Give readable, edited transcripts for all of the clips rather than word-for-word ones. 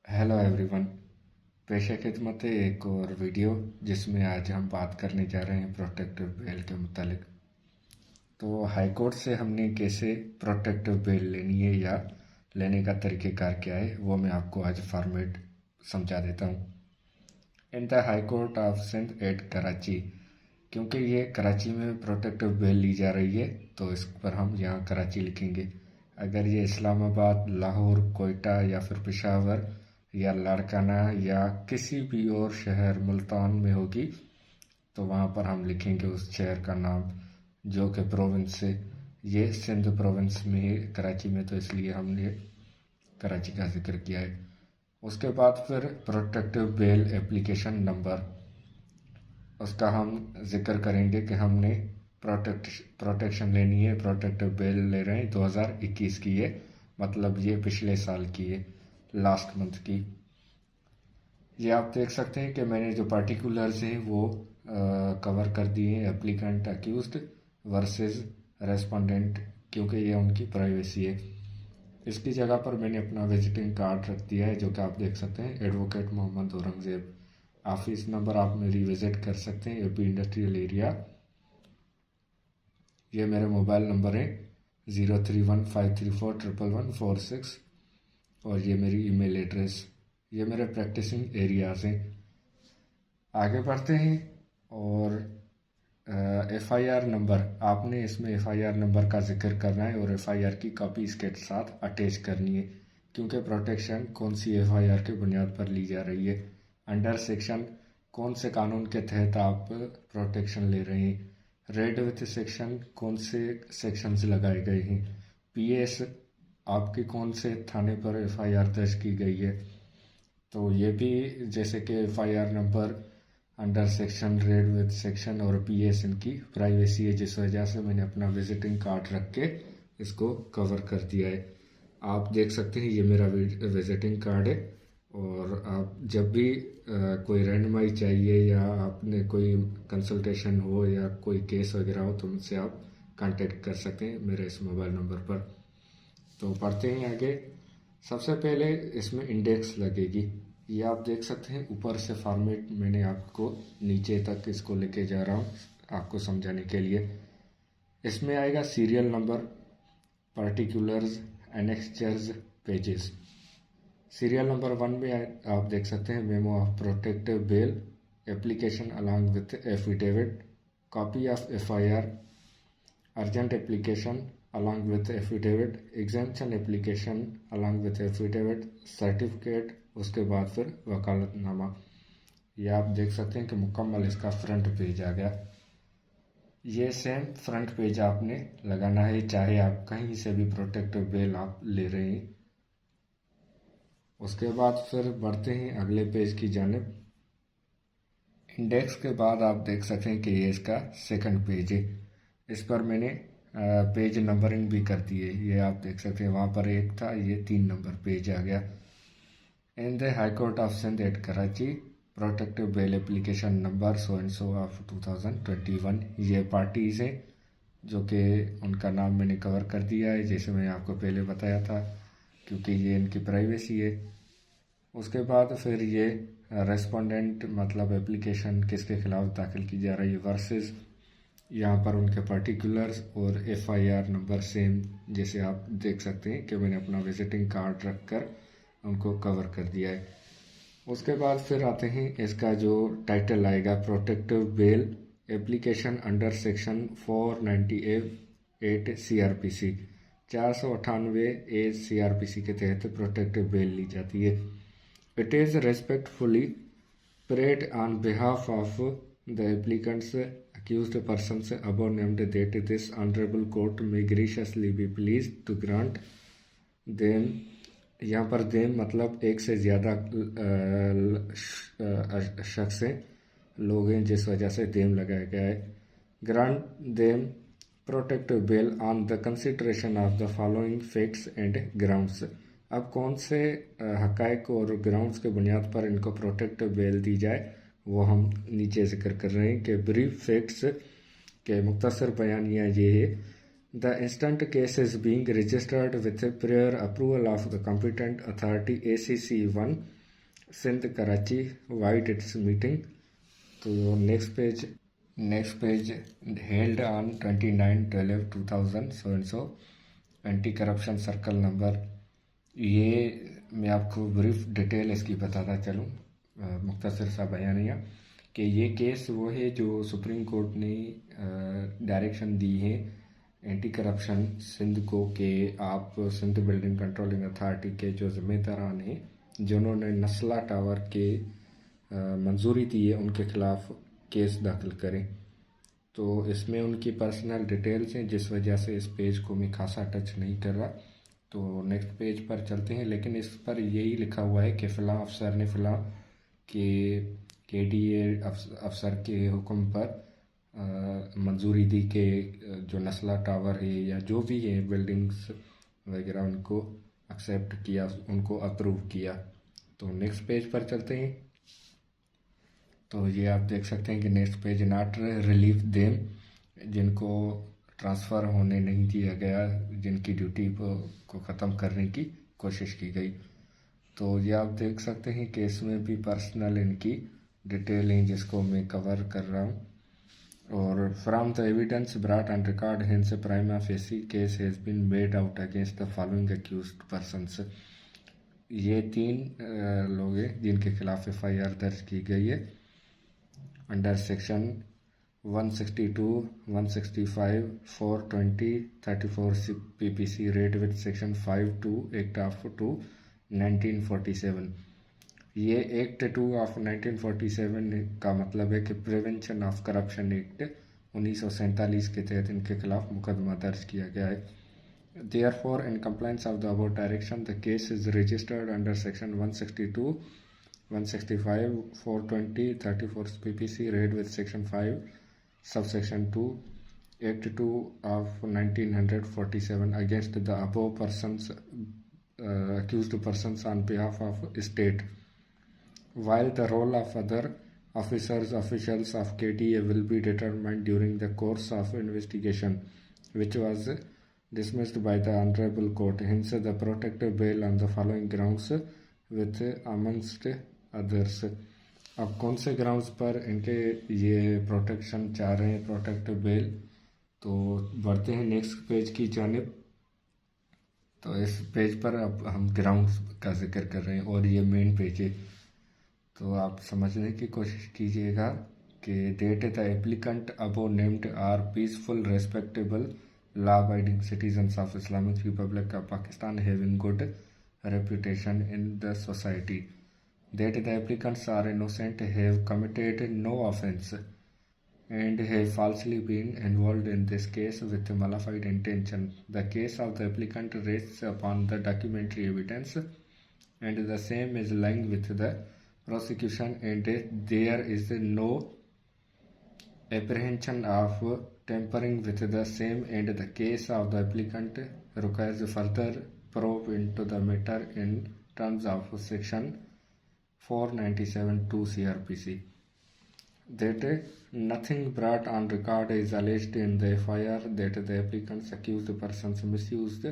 Hello everyone. पेशे खिदमत है एक और वीडियो जिसमें आज हम बात करने जा रहे हैं प्रोटेक्टिव बेल के मुतालिक। तो हाई कोर्ट से हमने कैसे प्रोटेक्टिव बेल लेनी है या लेने का तरीक़ेकार क्या है वो मैं आपको आज फॉर्मेट समझा देता हूँ। In the High Court of Sindh at Karachi, क्योंकि ये कराची में प्रोटेक्टिव बेल ली जा रही है तो इस पर हम यहाँ कराची लिखेंगे। अगर ये इस्लामाबाद, लाहौर, कोयटा या फिर पेशावर या लाड़काना या किसी भी और शहर मुल्तान में होगी तो वहाँ पर हम लिखेंगे उस शहर का नाम जो कि प्रोविंस से। ये सिंध प्रोविंस में है कराची में, तो इसलिए हमने कराची का जिक्र किया है। उसके बाद फिर प्रोटेक्टिव बेल एप्लीकेशन नंबर, उसका हम जिक्र करेंगे कि हमने प्रोटेक्शन लेनी है, प्रोटेक्टिव बेल ले रहे हैं 2021 की है, मतलब ये पिछले साल की है, लास्ट मंथ की। ये आप देख सकते हैं कि मैंने जो पार्टिकुलर्स हैं वो कवर कर दिए हैं, एप्लीकेंट अक्यूज्ड वर्सेस रेस्पोंडेंट, क्योंकि ये उनकी प्राइवेसी है। इसकी जगह पर मैंने अपना विजिटिंग कार्ड रख दिया है जो कि आप देख सकते हैं, advocate Mohammad Aurangzeb. Office number आप मेरी विजिट कर सकते हैं, एपी इंडस्ट्रियल एरिया। ये मेरे मोबाइल नंबर है 0315341146 और ये मेरी ईमेल एड्रेस। ये मेरे प्रैक्टिसिंग एरियाज़ हैं। आगे बढ़ते हैं और एफआईआर नंबर, आपने इसमें एफआईआर नंबर का जिक्र करना है और एफआईआर की कॉपी इसके साथ अटैच करनी है, क्योंकि प्रोटेक्शन कौन सी एफआईआर के बुनियाद पर ली जा रही है, अंडर सेक्शन कौन से कानून के तहत आप प्रोटेक्शन ले रहे हैं, रेड विथ सेक्शन कौन से सेक्शंस लगाए गए हैं, पीएस आपकी कौन से थाने पर एफआईआर दर्ज की गई है। तो ये भी जैसे कि FIR number, under section, red with section और पीएस इनकी प्राइवेसी है, जिस वजह से मैंने अपना विजिटिंग कार्ड रख के इसको कवर कर दिया है। आप देख सकते हैं ये मेरा विजिटिंग कार्ड है और आप जब भी कोई रहनुमाई चाहिए या आपने कोई कंसल्टेशन हो या कोई केस वगैरह हो तो मुझसे आप कांटेक्ट कर सकते हैं मेरे इस मोबाइल नंबर पर। तो पढ़ते हैं आगे। सबसे पहले इसमें इंडेक्स लगेगी, ये आप देख सकते हैं ऊपर से फॉर्मेट मैंने आपको नीचे तक इसको लेके जा रहा हूँ आपको समझाने के लिए। इसमें आएगा serial number, particulars, annexures, pages. Serial number 1 में आप देख सकते हैं memo of protective bail, application along with affidavit, copy of FIR, urgent application along with affidavit, exemption application along with affidavit, certificate, उसके बाद फिर वकालतनामा। ये आप देख सकते हैं कि मुकम्मल इसका फ्रंट पेज आ गया। ये सेम फ्रंट पेज आपने लगाना है चाहे आप कहीं से भी प्रोटेक्टिव बेल आप ले रहे हैं। उसके बाद फिर बढ़ते हैं अगले पेज की जानिब। इंडेक्स के बाद आप देख सकते हैं कि ये इसका सेकंड पेज है। इस पर मैंने पेज नंबरिंग भी कर दी है, ये आप देख सकते हैं, वहाँ पर 1 था, ये 3 नंबर पेज आ गया। In the High Court of Sindh at Karachi, protective bail application number so and so of 2021। ये पार्टीज़ हैं जो कि उनका नाम मैंने कवर कर दिया है जैसे मैंने आपको पहले बताया था, क्योंकि ये इनकी प्राइवेसी है। उसके बाद फिर ये रेस्पोंडेंट, मतलब एप्लीकेशन किसके खिलाफ दाखिल की जा रही है, वर्सेस यहाँ पर उनके पर्टिकुलर्स और एफआईआर नंबर सेम, जैसे आप देख सकते हैं कि मैंने अपना विजिटिंग कार्ड रखकर उनको कवर कर दिया है। उसके बाद फिर आते हैं इसका जो टाइटल आएगा, protective bail application under section 498 CrPC, 498 A CrPC के तहत प्रोटेक्टिव बेल ली जाती है। It is respectfully prayed on behalf of the applicants accused persons above named that this honorable court may graciously be pleased to grant them, यहाँ per them मतलब एक से ज़्यादा शख्स हैं, लोग हैं, जिस वजह से देम लगाया गया है। Grant them protective bail on the consideration of the following facts and grounds. अब कौन से हकायक और ग्राउंड्स के बुनियाद पर इनको प्रोटेक्टिव बेल दी जाए वो हम नीचे जिक्र कर रहे हैं कि ब्रीफ फैक्ट्स के मुख्तसर बयानिया ये है, the instant case is being registered with prior approval of the competent authority ACC 1 Sindh Karachi, why its meeting. तो next page held on 29/12/2000 so and so, anti corruption circle number. ये मैं आपको brief detail इसकी बताता चलूँ, मुख्तसर सा बयानिया, कि ये केस वो है जो सुप्रीम कोर्ट ने डायरेक्शन दी है एंटी करप्शन सिंध को कि आप सिंध बिल्डिंग कंट्रोलिंग अथॉरिटी के जो जिम्मेदारान हैं जिन्होंने नस्ला टावर के मंजूरी दी है उनके खिलाफ केस दाखिल करें। तो इसमें उनकी पर्सनल डिटेल्स हैं, जिस वजह से इस पेज को मैं खासा टच नहीं कर रहा। तो नेक्स्ट पेज पर चलते हैं, लेकिन इस पर यही लिखा हुआ है कि फ़लाँ अफसर ने फ़लाँ के DA अफसर के हुक्म पर मंजूरी दी कि जो नस्ला टावर है या जो भी है बिल्डिंग्स वगैरह उनको एक्सेप्ट किया, उनको अप्रूव किया। तो नेक्स्ट पेज पर चलते हैं। तो ये आप देख सकते हैं कि next page, not relief them, जिनको ट्रांसफ़र होने नहीं दिया गया, जिनकी ड्यूटी को ख़त्म करने की कोशिश की गई। तो ये आप देख सकते हैं कि इसमें भी पर्सनल इनकी डिटेल हैं जिसको मैं कवर कर रहा हूँ। और from the evidence brought on record hence prima facie case has been made out against the following accused persons. ये 3 लोग हैं जिनके खिलाफ FIR दर्ज की गई है under section 162, 165, 420, 34 PPC rate with section 52 act of 2 1947। ये एक्ट 2 ऑफ 1947 का मतलब है कि प्रिवेंशन ऑफ करप्शन एक्ट 1947 के तहत इनके खिलाफ मुकदमा दर्ज किया गया है। Therefore, in compliance of the above direction, the case is registered under section 162, 165, 420, 34 PPC read with section 5, subsection 2, Act 2 of 1947 against the above persons, accused persons on behalf of state. While the role of other officials of KDA will be determined during the course of investigation, which was dismissed by the Honorable Court. Hence, the protective bail on the following grounds with amongst others. अब कौन से grounds पर इनके ये protection चाह रहे हैं, protective bail. तो बढ़ते हैं नेक्स्ट पेज की जानिब। तो इस पेज पर अब हम ग्राउंड्स का जिक्र कर रहे हैं और ये मेन पेज है। तो आप समझने की कोशिश कीजिएगा कि that the applicant above named are peaceful respectable law-abiding citizens of Islamic Republic of Pakistan having good reputation in the society, that the applicants are innocent, have committed no offence, and have falsely been involved in this case with malified intention. The case of the applicant rests upon the documentary evidence, and the same is lying with the prosecution, and there is no apprehension of tampering with the same, and the case of the applicant requires further probe into the matter in terms of section 497(2) CRPC. That nothing brought on record is alleged in the FIR that the applicant's accused persons misused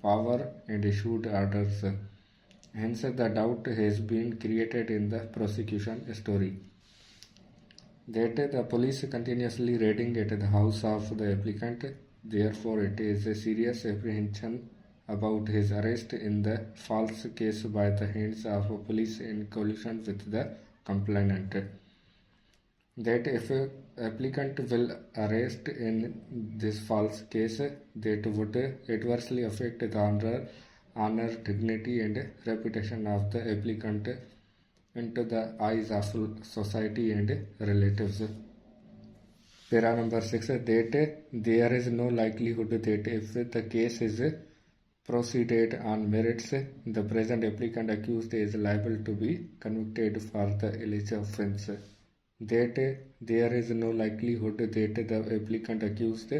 power and issued orders. Hence, the doubt has been created in the prosecution story that the police continuously raiding at the house of the applicant. Therefore, it is a serious apprehension about his arrest in the false case by the hands of police in collusion with the complainant. That if applicant will arrest in this false case, that would adversely affect the honor, dignity, and reputation of the applicant into the eyes of society and relatives. Para number 6, that there is no likelihood that if the case is proceeded on merits, the present applicant accused is liable to be convicted for the alleged offence. That there is no likelihood that the applicant accused,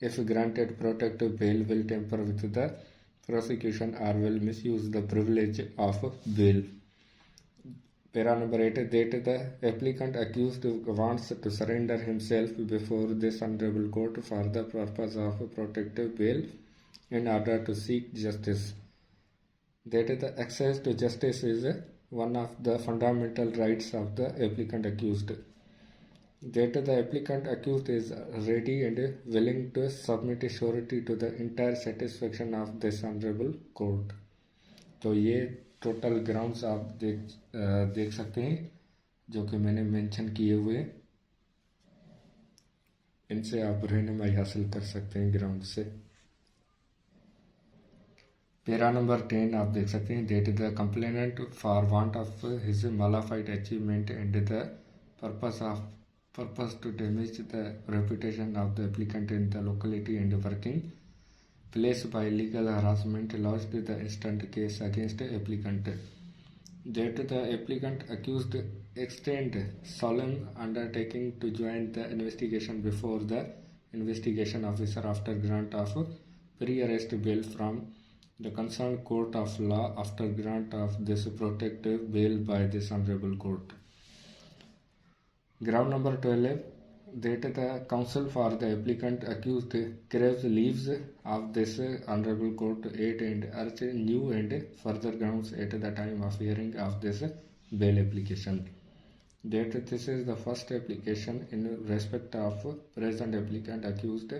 if granted protective bail, will tamper with the prosecution or will misuse the privilege of bail. Para number 8, that the applicant accused wants to surrender himself before this honorable court for the purpose of protective bail in order to seek justice. That the access to justice is one of the fundamental rights of the applicant accused, that the applicant accused is ready and willing to submit a surety to the entire satisfaction of this honorable court. तो ये total grounds आप देख सकते हैं जो कि मैंने mention किए हुए, इनसे आप रहनुमाई हासिल कर सकते हैं ग्राउंड से। पैरा नंबर 10 आप देख सकते हैं, that the complainant for want of his mala fide achievement and the purpose to damage the reputation of the applicant in the locality and working place by legal harassment lodged the instant case against the applicant, that the applicant accused extend solemn undertaking to join the investigation before the investigation officer after grant of pre-arrest bail from the concerned court of law after grant of this protective bail by this honorable court. Ground number 12, that the counsel for the applicant accused craves leaves of this honorable court aid and urge new and further grounds at the time of hearing of this bail application. That this is the first application in respect of present applicant accused,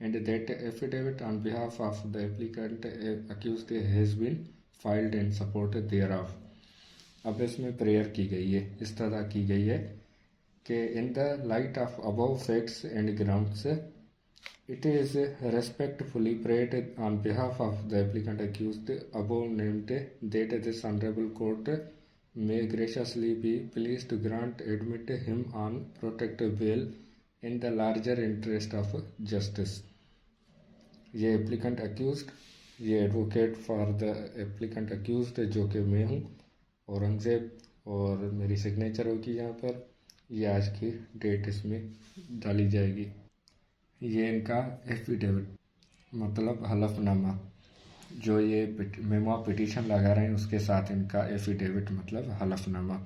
and that affidavit on behalf of the applicant accused has been filed in support thereof. अब इसमें prayer की गई है, इस तरह की गई है कि in the light of above facts and grounds, it is respectfully prayed on behalf of the applicant accused above named that this honorable court may graciously be pleased to grant admit him on protective bail in the larger interest of justice. ये applicant accused, ये advocate for the applicant accused जो कि मैं हूँ औरंगजेब, और मेरी signature होगी यहाँ पर, ये आज की डेट इसमें डाली जाएगी। ये इनका एफिडेविट मतलब हलफनामा, जो ये मेमो पिटीशन लगा रहे हैं उसके साथ इनका एफिडेविट मतलब हलफनामा।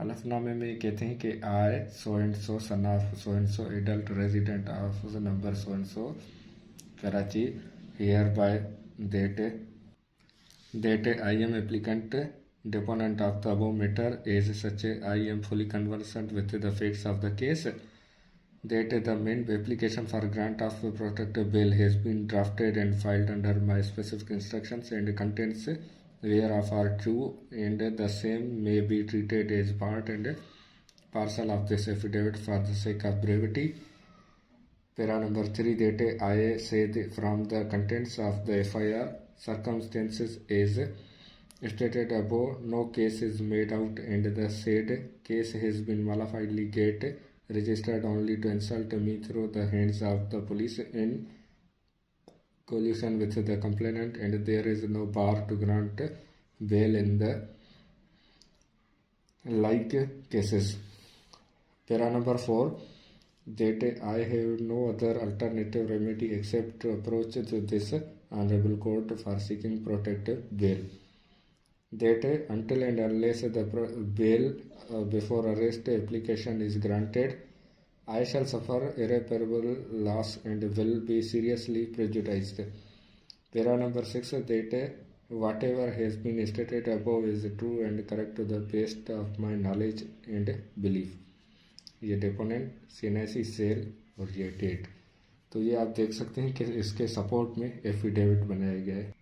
हलफनामे में कहते हैं कि I so and so son of so and so adult resident of number so and so Karachi hereby that I am applicant deponent of the above matter, as such I am fully conversant with the facts of the case, that the main application for grant of protective bail has been drafted and filed under my specific instructions, and contents whereof are true, and the same may be treated as part and parcel of this affidavit for the sake of brevity. Para number 3, that I say from the contents of the FIR circumstances as stated above, no case is made out, and the said case has been malifiedly get registered only to insult me through the hands of the police in collusion with the complainant, and there is no bar to grant bail in the like cases. Para number 4, that I have no other alternative remedy except to approach to this honorable court for seeking protective bail. That until and unless the bail before arrest application is granted, I shall suffer irreparable loss and will be seriously prejudiced. Para number 6, that whatever has been stated above is true and correct to the best of my knowledge and belief. ये deponent CNIC cell और ये date, तो ये आप देख सकते हैं कि इसके सपोर्ट में एफिडेविट बनाया गया है,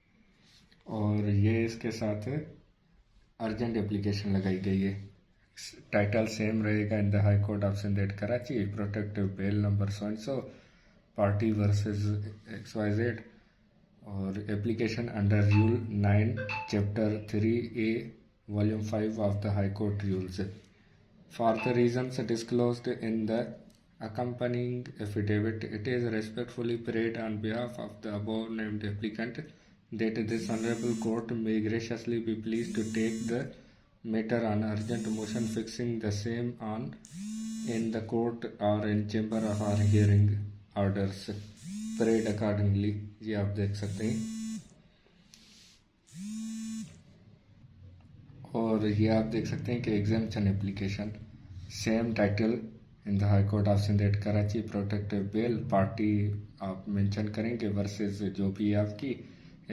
और ये इसके साथ अर्जेंट एप्लीकेशन लगाई गई है। टाइटल सेम रहेगा, in the High Court of Sindh Karachi protective bail number so and so party versus XYZ, और application under rule 9 chapter 3A volume 5 of the High Court rules. For the reasons disclosed in the accompanying affidavit, it is respectfully prayed on behalf of the above named applicant that this honorable court may graciously be pleased to take the matter on urgent motion, fixing the same on in the court or in chamber of our hearing orders, prayed accordingly। ये आप देख सकते हैं, और ये आप देख सकते हैं कि exemption application same title in the High Court of Sindh at Karachi protective bail, party आप मेंशन करेंगे वर्सेस जो भी आपकी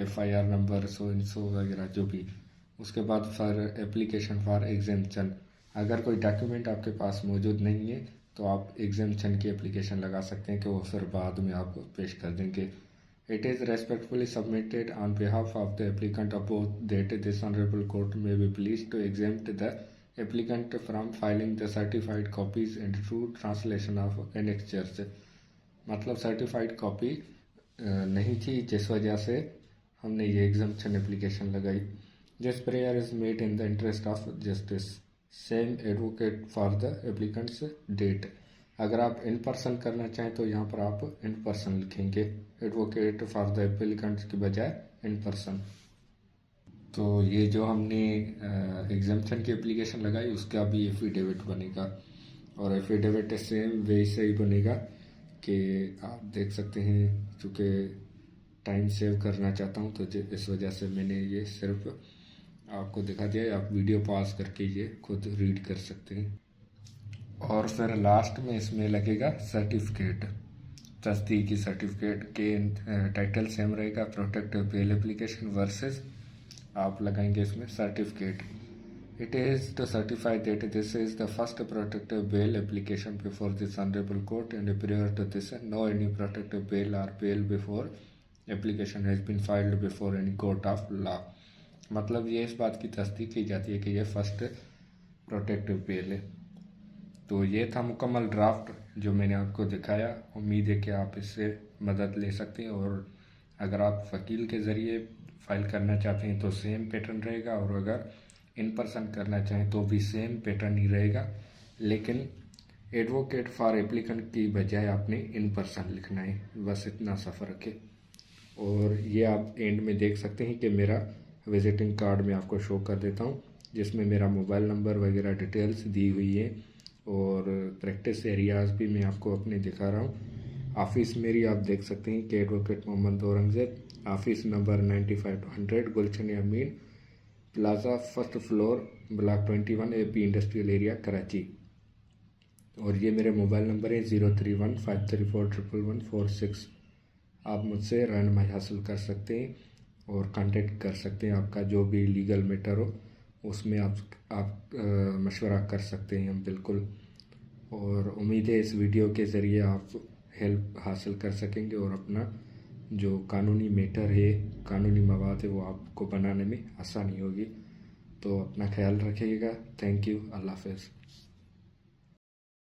FIR नंबर सो इन सो वगैरह जो भी, उसके बाद फॉर एप्लीकेशन फॉर एग्जेम्पशन, अगर कोई डॉक्यूमेंट आपके पास मौजूद नहीं है तो आप एग्जेम्पशन की एप्लीकेशन लगा सकते हैं कि वो फिर बाद में आप पेश कर देंगे। It is respectfully submitted on behalf of the applicant about that this honourable court में be please to exempt the applicant from filing the certified copies and true translation of annexures. मतलब सर्टिफाइड कॉपी नहीं थी, जिस वजह से हमने ये exemption application लगाई। This prayer is made in the interest of justice, same advocate for the applicants that. अगर आप इन पर्सन करना चाहें तो यहाँ पर आप इन पर्सन लिखेंगे, एडवोकेट फॉर द एप्लीकेंट्स की बजाय इन पर्सन। तो ये जो हमने एग्जाम्पशन की एप्लीकेशन लगाई उसका भी एफिडेविट बनेगा, और एफिडेविट सेम वे से ही बनेगा कि आप देख सकते हैं। चूँकि टाइम सेव करना चाहता हूँ तो इस वजह से मैंने ये सिर्फ आपको दिखा दिया, आप वीडियो पॉज करके ये खुद रीड कर सकते हैं। और फिर लास्ट में इसमें लगेगा सर्टिफिकेट, तस्दीकी सर्टिफिकेट के टाइटल सेम रहेगा, प्रोटेक्टिव बेल एप्लीकेशन वर्सेस आप लगाएंगे इसमें certificate. It is to certify that this is the first protective bail application before this honorable court, and prior to this, no any protective bail or bail before application has been filed before any court of law। मतलब ये इस बात की तस्दीक की जाती है कि ये फर्स्ट प्रोटेक्टिव बेल है। तो ये था मुकम्मल ड्राफ्ट जो मैंने आपको दिखाया। उम्मीद है कि आप इससे मदद ले सकते हैं, और अगर आप वकील के ज़रिए फ़ाइल करना चाहते हैं तो सेम पैटर्न रहेगा, और अगर इन पर्सन करना चाहें तो भी सेम पैटर्न ही रहेगा, लेकिन एडवोकेट फॉर एप्लीकेंट की बजाय आपने इन पर्सन लिखना है, बस इतना सा फ़र्क है। और ये आप एंड में देख सकते हैं कि मेरा विजिटिंग कार्ड में आपको शो कर देता हूँ, जिसमें मेरा मोबाइल नंबर वगैरह डिटेल्स दी हुई है, और प्रैक्टिस एरियाज़ भी मैं आपको अपने दिखा रहा हूँ। ऑफिस मेरी आप देख सकते हैं कि advocate Mohammad Aurangzeb, office number 95-100 Gulshan Amin plaza, first floor, block 21, AP industrial area, Karachi. और ये मेरे मोबाइल नंबर है 0315341146। आप मुझसे रहनुमाई हासिल कर सकते हैं और कांटेक्ट कर सकते हैं। आपका जो भी लीगल मैटर हो उसमें आप मशवरा कर सकते हैं हम बिल्कुल। और उम्मीद है इस वीडियो के ज़रिए आप हेल्प हासिल कर सकेंगे, और अपना जो कानूनी मैटर है, कानूनी मवाद है, वो आपको बनाने में आसानी होगी। तो अपना ख्याल रखिएगा। Thank you. अल्लाह हाफ़िज़।